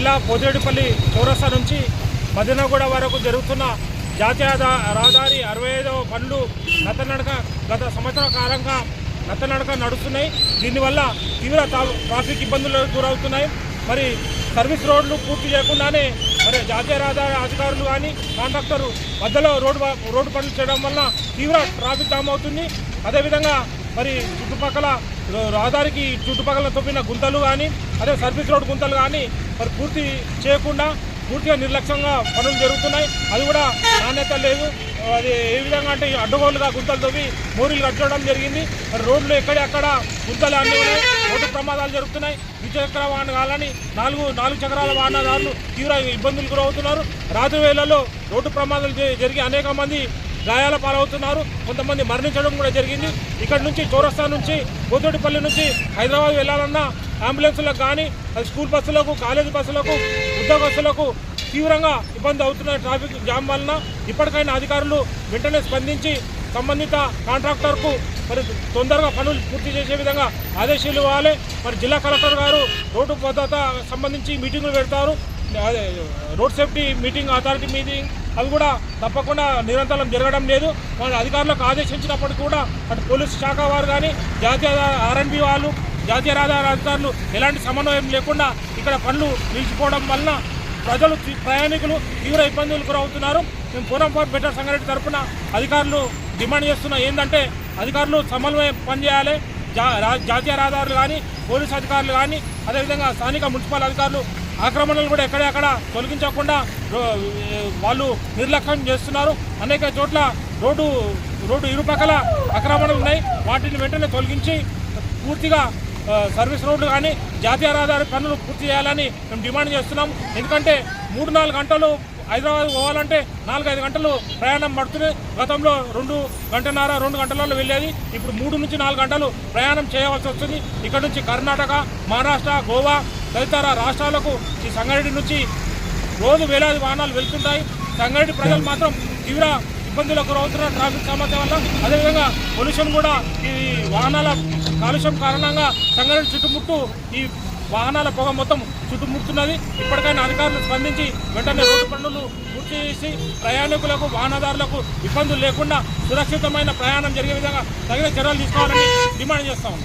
జిల్లా పోతిరెడ్డిపల్లి చౌరస్తా నుంచి మదనగూడ వరకు జరుగుతున్న జాతీయ రహదారి 65వ పనులు గత సంవత్సర కాలంగా నత్తనడక నడుస్తున్నాయి. దీనివల్ల తీవ్ర ట్రాఫిక్ ఇబ్బందులకు గురవుతున్నాయి. మరి సర్వీస్ రోడ్లు పూర్తి చేయకుండానే మరి జాతీయ రహదారి అధికారులు కానీ కాంట్రాక్టరు మధ్యలో రోడ్డు పనులు చేయడం వల్ల తీవ్ర ట్రాఫిక్ జామ్ అవుతుంది. అదేవిధంగా మరి చుట్టుపక్కల రహదారికి చుట్టుపక్కల తొప్పిన గుంతలు కానీ అదే సర్వీస్ రోడ్ గుంతలు కానీ మరి పూర్తి చేయకుండా పూర్తిగా నిర్లక్ష్యంగా పనులు జరుగుతున్నాయి. అది కూడా నాణ్యత లేదు. అది ఏ విధంగా అంటే అడ్డగోలుగా గుంతలు తవ్వి మోరీలు కట్టడం జరిగింది. మరి రోడ్లు ఎక్కడెక్కడ గుంతలు అన్నీ ఉన్నాయి. రోడ్డు ప్రమాదాలు జరుగుతున్నాయి. ద్విచక్ర వాహనాలని నాలుగు చక్రాల వాహనదారులు తీవ్ర ఇబ్బందులు గురవుతున్నారు. రాత్రి వేళల్లో రోడ్డు ప్రమాదాలు జరిగి అనేక మంది గాయాల పాలవుతున్నారు. కొంతమంది మరణించడం కూడా జరిగింది. ఇక్కడ నుంచి చౌరస్తా నుంచి పోతిరెడ్డిపల్లి నుంచి హైదరాబాద్ వెళ్ళాలన్నా అంబులెన్సులకు కానీ అది స్కూల్ బస్సులకు కాలేజీ బస్సులకు ఉద్యోగస్తులకు తీవ్రంగా ఇబ్బంది అవుతున్న ట్రాఫిక్ జామ్ వలన ఇప్పటికైనా అధికారులు వెంటనే స్పందించి సంబంధిత కాంట్రాక్టర్కు మరి తొందరగా పనులు పూర్తి చేసే విధంగా ఆదేశాలు ఇవ్వాలి. మరి జిల్లా కలెక్టర్ గారు రోడ్డు భద్రత సంబంధించి మీటింగులు పెడతారు. Road safety meeting authority meeting అవి కూడా తప్పకుండా నిరంతరం జరగడం లేదు. మన అధికారులకు ఆదేశించినప్పటికీ కూడా అటు పోలీసు శాఖ వారు కానీ జాతీయ ఆర్ఎండ్బి వాళ్ళు జాతీయ రహదారి అధికారులు ఎలాంటి సమన్వయం లేకుండా ఇక్కడ పనులు నిలిచిపోవడం వలన ప్రయాణికులు తీవ్ర ఇబ్బందులకు గురవుతున్నారు. మేము ఫోరం ఫర్ బెటర్ సంగారెడ్డి తరఫున అధికారులు డిమాండ్ చేస్తున్నా ఏంటంటే అధికారులు సమన్వయం పనిచేయాలి. జాతీయ రహదారులు కానీ పోలీసు అధికారులు కానీ అదేవిధంగా స్థానిక మున్సిపల్ అధికారులు ఆక్రమణలు కూడా ఎక్కడెక్కడ తొలగించకుండా వాళ్ళు నిర్లక్ష్యం చేస్తున్నారు. అనేక చోట్ల రోడ్డు ఇరుపక్కల ఆక్రమణలు ఉన్నాయి. వాటిని వెంటనే తొలగించి పూర్తిగా సర్వీస్ రోడ్లు కానీ జాతీయ రహదారి పనులు పూర్తి చేయాలని మేము డిమాండ్ చేస్తున్నాం. ఎందుకంటే 3-4 గంటలు హైదరాబాద్ పోవాలంటే 4-5 గంటలు ప్రయాణం పడుతుంది. గతంలో 2 గంటలలో వెళ్ళేది. ఇప్పుడు 3 నుంచి 4 గంటలు ప్రయాణం చేయవలసి వస్తుంది. ఇక్కడ నుంచి కర్ణాటక, మహారాష్ట్ర, గోవా తదితర రాష్ట్రాలకు ఈ సంగారెడ్డి నుంచి రోజు వేలాది వాహనాలు వెళ్తుంటాయి. సంగారెడ్డి ప్రజలు మాత్రం తీవ్ర ఇబ్బందులకు గురవుతున్న ట్రాఫిక్ సమస్య వల్ల అదేవిధంగా పొల్యూషన్ కూడా ఈ వాహనాల కాలుష్యం కారణంగా సంగారెడ్డి చుట్టుముట్టు ఈ వాహనాల పొగ మొత్తం చుట్టుముడుతున్నది. ఇప్పటికైనా అధికారులు స్పందించి వెంటనే రోడ్డు పనులు పూర్తి చేసి ప్రయాణికులకు వాహనదారులకు ఇబ్బందులు లేకుండా సురక్షితమైన ప్రయాణం జరిగే విధంగా తగిన చర్యలు తీసుకోవాలని డిమాండ్ చేస్తాము.